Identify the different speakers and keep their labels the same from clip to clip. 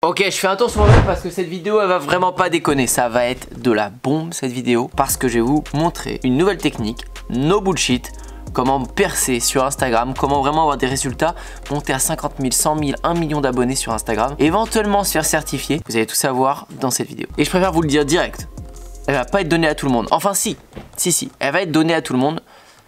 Speaker 1: Ok, je fais un tour sur moi-même parce que cette vidéo elle va vraiment pas déconner. Ça va être de la bombe cette vidéo parce que je vais vous montrer une nouvelle technique, no bullshit. Comment percer sur Instagram, comment vraiment avoir des résultats, monter à 50 000, 100 000, 1 million d'abonnés sur Instagram, éventuellement se faire certifier. Vous allez tout savoir dans cette vidéo. Et je préfère vous le dire direct, elle va pas être donnée à tout le monde. Enfin si, elle va être donnée à tout le monde,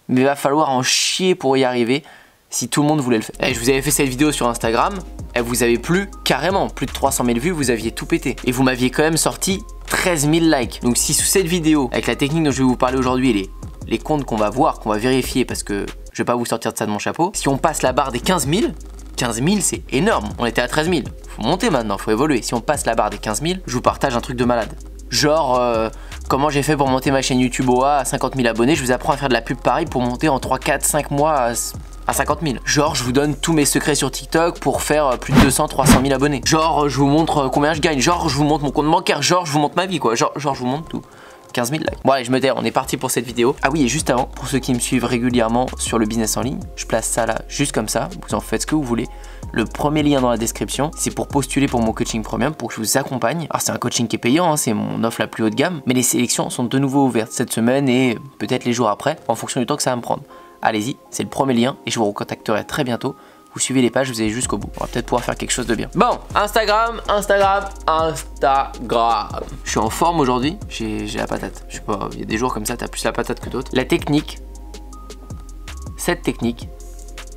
Speaker 1: mais il va falloir en chier pour y arriver si tout le monde voulait le faire. Et je vous avais fait cette vidéo sur Instagram, elle vous avait plu carrément, plus de 300 000 vues, vous aviez tout pété. Et vous m'aviez quand même sorti 13 000 likes. Donc si sous cette vidéo, avec la technique dont je vais vous parler aujourd'hui et les comptes qu'on va voir, qu'on va vérifier parce que je vais pas vous sortir de ça de mon chapeau. Si on passe la barre des 15 000, 15 000 c'est énorme. On était à 13 000. Faut monter maintenant, faut évoluer. Si on passe la barre des 15 000, je vous partage un truc de malade. Genre, comment j'ai fait pour monter ma chaîne YouTube OA à 50 000 abonnés. Je vous apprends à faire de la pub pareil pour monter en 3, 4, 5 mois à 50 000. Genre, je vous donne tous mes secrets sur TikTok pour faire plus de 200, 300 000 abonnés. Genre, je vous montre combien je gagne. Genre, je vous montre mon compte bancaire. Genre, je vous montre ma vie quoi. Genre, je vous montre tout. 15 000 likes. Bon allez, je me tais, on est parti pour cette vidéo. Ah oui, et juste avant, pour ceux qui me suivent régulièrement sur le business en ligne, je place ça là, juste comme ça, vous en faites ce que vous voulez. Le premier lien dans la description, c'est pour postuler pour mon coaching premium, pour que je vous accompagne. Alors c'est un coaching qui est payant, hein, c'est mon offre la plus haut de gamme, mais les sélections sont de nouveau ouvertes cette semaine et peut-être les jours après, en fonction du temps que ça va me prendre. Allez-y, c'est le premier lien et je vous recontacterai très bientôt. Vous suivez les pages, vous allez jusqu'au bout. On va peut-être pouvoir faire quelque chose de bien. Bon, Instagram. Je suis en forme aujourd'hui, j'ai la patate. Je sais pas, il y a des jours comme ça, t'as plus la patate que d'autres. La technique, cette technique,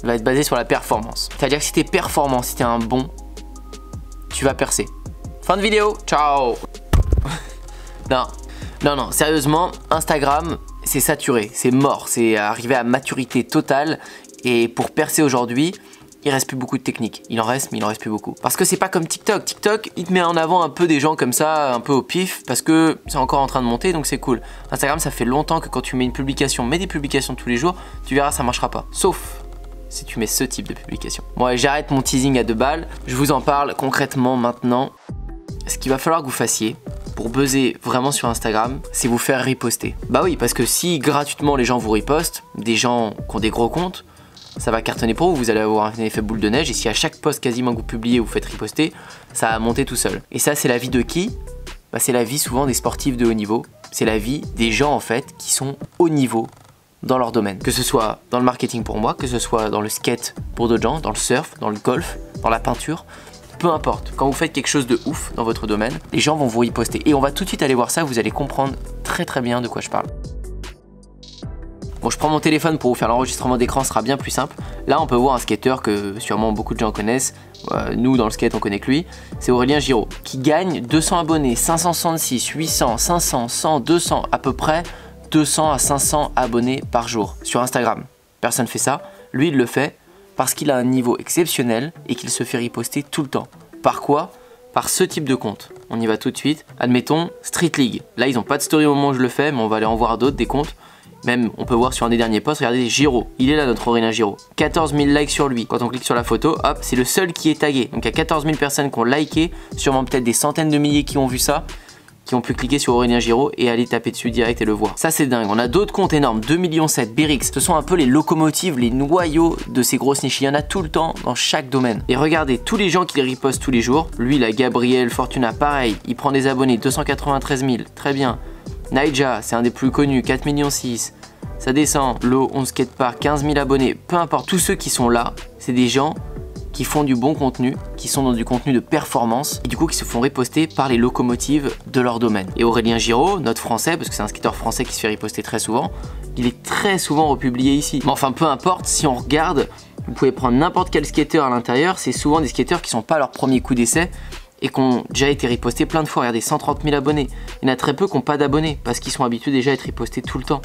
Speaker 1: va être basée sur la performance. C'est-à-dire que si t'es performant, si t'es un bon, tu vas percer. Fin de vidéo, ciao. Non, sérieusement, Instagram, c'est saturé, c'est mort, c'est arrivé à maturité totale. Et pour percer aujourd'hui, il reste plus beaucoup de techniques. Il en reste, mais il en reste plus beaucoup. Parce que c'est pas comme TikTok. TikTok, il te met en avant un peu des gens comme ça, un peu au pif, parce que c'est encore en train de monter, donc c'est cool. Instagram, ça fait longtemps que quand tu mets une publication, mets des publications tous les jours, tu verras, ça marchera pas. Sauf si tu mets ce type de publication. Bon, allez, j'arrête mon teasing à 2 balles. Je vous en parle concrètement maintenant. Ce qu'il va falloir que vous fassiez pour buzzer vraiment sur Instagram, c'est vous faire riposter. Bah oui, parce que si gratuitement les gens vous ripostent, des gens qui ont des gros comptes, ça va cartonner pour vous, vous allez avoir un effet boule de neige et si à chaque post quasiment que vous publiez vous faites riposter, ça va monter tout seul. Et ça c'est la vie de qui? Bah c'est la vie souvent des sportifs de haut niveau, c'est la vie des gens en fait qui sont haut niveau dans leur domaine. Que ce soit dans le marketing pour moi, que ce soit dans le skate pour d'autres gens, dans le surf, dans le golf, dans la peinture, peu importe. Quand vous faites quelque chose de ouf dans votre domaine, les gens vont vous riposter. Et on va tout de suite aller voir ça, vous allez comprendre très bien de quoi je parle. Bon, je prends mon téléphone pour vous faire l'enregistrement d'écran, ce sera bien plus simple. Là, on peut voir un skateur que sûrement beaucoup de gens connaissent. Nous, dans le skate, on connaît que lui. C'est Aurélien Giraud, qui gagne 200 abonnés, 566, 800, 500, 100, 200, à peu près 200 à 500 abonnés par jour sur Instagram. Personne fait ça. Lui, il le fait parce qu'il a un niveau exceptionnel et qu'il se fait riposter tout le temps. Par quoi? Par ce type de compte. On y va tout de suite. Admettons, Street League. Là, ils n'ont pas de story au moment où je le fais, mais on va aller en voir d'autres, des comptes. Même, on peut voir sur un des derniers posts, regardez Giraud. Il est là, notre Aurélien Giraud. 14 000 likes sur lui. Quand on clique sur la photo, hop, c'est le seul qui est tagué. Donc il y a 14 000 personnes qui ont liké, sûrement peut-être des centaines de milliers qui ont vu ça, qui ont pu cliquer sur Aurélien Giraud et aller taper dessus direct et le voir. Ça c'est dingue. On a d'autres comptes énormes, 2,7 millions, Berix. Ce sont un peu les locomotives, les noyaux de ces grosses niches. Il y en a tout le temps dans chaque domaine. Et regardez, tous les gens qui les ripostent tous les jours. Lui, là, Gabriel Fortuna, pareil. Il prend des abonnés, 293 000. Très bien. Naija, c'est un des plus connus, 4,6 millions. Ça descend, Lo, on skatepark, 15 000 abonnés, peu importe. Tous ceux qui sont là, c'est des gens qui font du bon contenu, qui sont dans du contenu de performance et du coup qui se font riposter par les locomotives de leur domaine. Et Aurélien Giraud, notre français, parce que c'est un skateur français qui se fait riposter très souvent, il est très souvent republié ici. Mais enfin, peu importe, si on regarde, vous pouvez prendre n'importe quel skateur à l'intérieur, c'est souvent des skateurs qui sont pas leur premier coup d'essai et qui ont déjà été ripostés plein de fois. Regardez, 130 000 abonnés. Il y en a très peu qui n'ont pas d'abonnés parce qu'ils sont habitués déjà à être ripostés tout le temps.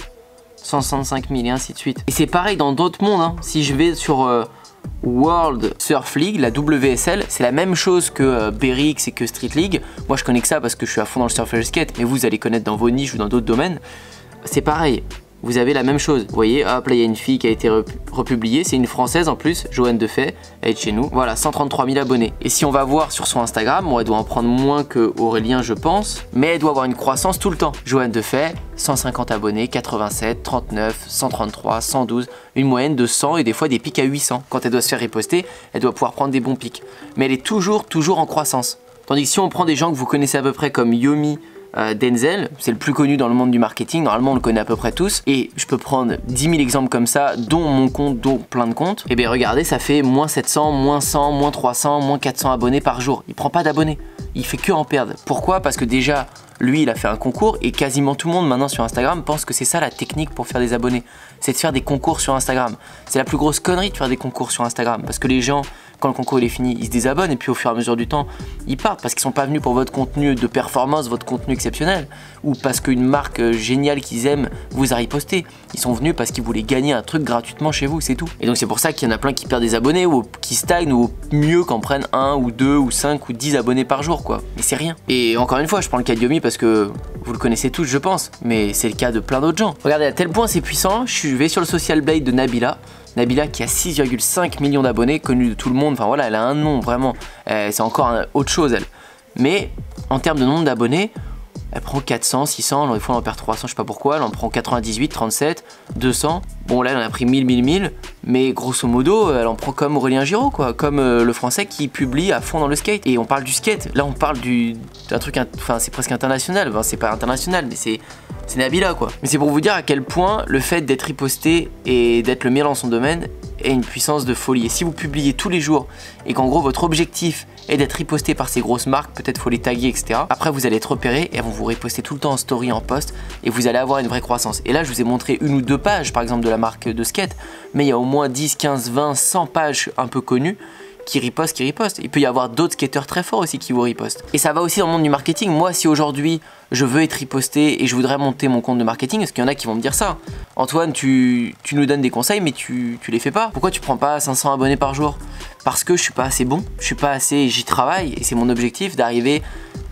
Speaker 1: 165 000 et ainsi de suite. Et c'est pareil dans d'autres mondes, hein. Si je vais sur World Surf League, la WSL, c'est la même chose que Berix et que Street League. Moi je connais que ça parce que je suis à fond dans le surf et le skate, mais vous allez connaître dans vos niches ou dans d'autres domaines. C'est pareil. vous avez la même chose. Vous voyez, hop, là il y a une fille qui a été republiée, c'est une française en plus, Joanne Defay, elle est de chez nous. Voilà, 133 000 abonnés. Et si on va voir sur son Instagram, bon, elle doit en prendre moins que Aurélien, je pense, mais elle doit avoir une croissance tout le temps. Joanne Defay, 150 abonnés, 87, 39, 133, 112, une moyenne de 100 et des fois des pics à 800. Quand elle doit se faire riposter, elle doit pouvoir prendre des bons pics. Mais elle est toujours en croissance. Tandis que si on prend des gens que vous connaissez à peu près comme Yomi, Denzel, c'est le plus connu dans le monde du marketing, normalement on le connaît à peu près tous, et je peux prendre 10 000 exemples comme ça, dont mon compte, dont plein de comptes, et bien regardez, ça fait moins 700, moins 100, moins 300, moins 400 abonnés par jour. Il prend pas d'abonnés, il fait que en perdre. Pourquoi? Parce que déjà, lui il a fait un concours, et quasiment tout le monde maintenant sur Instagram pense que c'est ça la technique pour faire des abonnés, c'est de faire des concours sur Instagram. C'est la plus grosse connerie de faire des concours sur Instagram, parce que les gens, quand le concours il est fini, ils se désabonnent, et puis au fur et à mesure du temps, ils partent, parce qu'ils sont pas venus pour votre contenu de performance, votre contenu exceptionnel, ou parce qu'une marque géniale qu'ils aiment vous a riposté. Ils sont venus parce qu'ils voulaient gagner un truc gratuitement chez vous, c'est tout. Et donc c'est pour ça qu'il y en a plein qui perdent des abonnés, ou qui stagnent, ou mieux qu'en prennent 1 ou 2 ou 5 ou 10 abonnés par jour, quoi. Mais c'est rien. Et encore une fois, je prends le cas de Yomi parce que vous le connaissez tous, je pense, mais c'est le cas de plein d'autres gens. Regardez, à tel point c'est puissant, je vais sur le Social Blade de Nabila. Nabila qui a 6,5 millions d'abonnés, connue de tout le monde, enfin voilà, elle a un nom vraiment, c'est encore autre chose elle. Mais en termes de nombre d'abonnés, elle prend 400, 600, alors des fois elle en perd 300, je sais pas pourquoi, elle en prend 98, 37, 200, bon là elle en a pris 1000, 1000, 1000, mais grosso modo elle en prend comme Aurélien Giraud quoi, comme le français qui publie à fond dans le skate. Et on parle du skate, là on parle d'un truc, enfin c'est presque international, enfin, c'est pas international mais c'est Nabila quoi. Mais c'est pour vous dire à quel point le fait d'être riposté et d'être le meilleur dans son domaine est une puissance de folie. Et si vous publiez tous les jours et qu'en gros votre objectif est d'être riposté par ces grosses marques, peut-être faut les taguer etc. Après vous allez être repéré et elles vont vous riposter tout le temps en story, en post, et vous allez avoir une vraie croissance. Et là je vous ai montré une ou deux pages par exemple de la marque de skate, mais il y a au moins 10, 15, 20, 100 pages un peu connues qui ripostent. Il peut y avoir d'autres skateurs très forts aussi qui vous ripostent. Et ça va aussi dans le monde du marketing. Moi, si aujourd'hui je veux être riposté et je voudrais monter mon compte de marketing, parce qu'il y en a qui vont me dire ça. Antoine, tu nous donnes des conseils, mais tu les fais pas. Pourquoi tu prends pas 500 abonnés par jour? Parce que je suis pas assez bon, je suis pas assez, j'y travaille, et c'est mon objectif d'arriver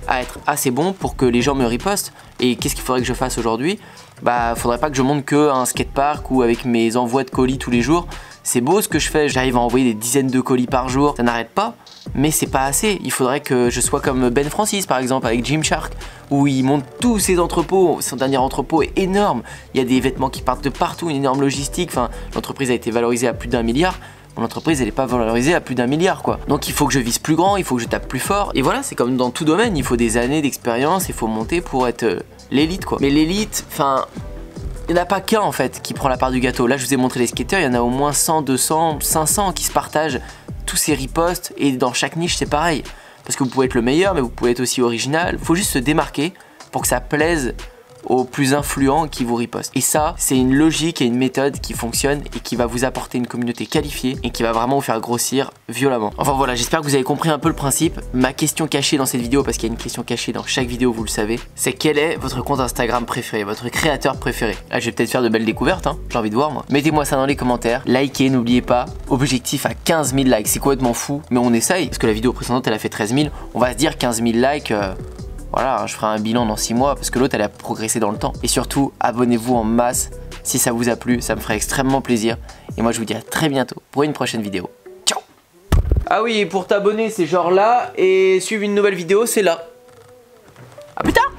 Speaker 1: à être assez bon pour que les gens me ripostent. Et qu'est-ce qu'il faudrait que je fasse aujourd'hui? Bah, faudrait pas que je monte que à un skatepark ou avec mes envois de colis tous les jours. C'est beau ce que je fais, j'arrive à envoyer des dizaines de colis par jour, ça n'arrête pas, mais c'est pas assez. Il faudrait que je sois comme Ben Francis par exemple avec Gymshark, où il monte tous ses entrepôts. Son dernier entrepôt est énorme, il y a des vêtements qui partent de partout, une énorme logistique, enfin l'entreprise a été valorisée à plus d'1 milliard. Mon entreprise elle n'est pas valorisée à plus d'1 milliard quoi. Donc il faut que je vise plus grand, il faut que je tape plus fort. Et voilà, c'est comme dans tout domaine, il faut des années d'expérience, il faut monter pour être l'élite quoi. Mais l'élite, enfin, il n'y en a pas qu'un en fait qui prend la part du gâteau. Là je vous ai montré les skateurs, il y en a au moins 100, 200, 500 qui se partagent tous ces ripostes, et dans chaque niche c'est pareil. Parce que vous pouvez être le meilleur mais vous pouvez être aussi original. Il faut juste se démarquer pour que ça plaise aux plus influents qui vous ripostent. Et ça, c'est une logique et une méthode qui fonctionne et qui va vous apporter une communauté qualifiée et qui va vraiment vous faire grossir violemment. Enfin voilà, j'espère que vous avez compris un peu le principe. Ma question cachée dans cette vidéo, parce qu'il y a une question cachée dans chaque vidéo, vous le savez, c'est quel est votre compte Instagram préféré, votre créateur préféré? Là, je vais peut-être faire de belles découvertes, hein, j'ai envie de voir moi. Mettez-moi ça dans les commentaires, likez, n'oubliez pas, objectif à 15 000 likes, c'est complètement fou, mais on essaye, parce que la vidéo précédente, elle a fait 13 000, on va se dire 15 000 likes, voilà, je ferai un bilan dans 6 mois parce que l'autre elle a progressé dans le temps. Et surtout, abonnez-vous en masse si ça vous a plu, ça me ferait extrêmement plaisir. Et moi je vous dis à très bientôt pour une prochaine vidéo. Ciao! Ah oui, pour t'abonner c'est genre là, et suivre une nouvelle vidéo c'est là. À plus tard!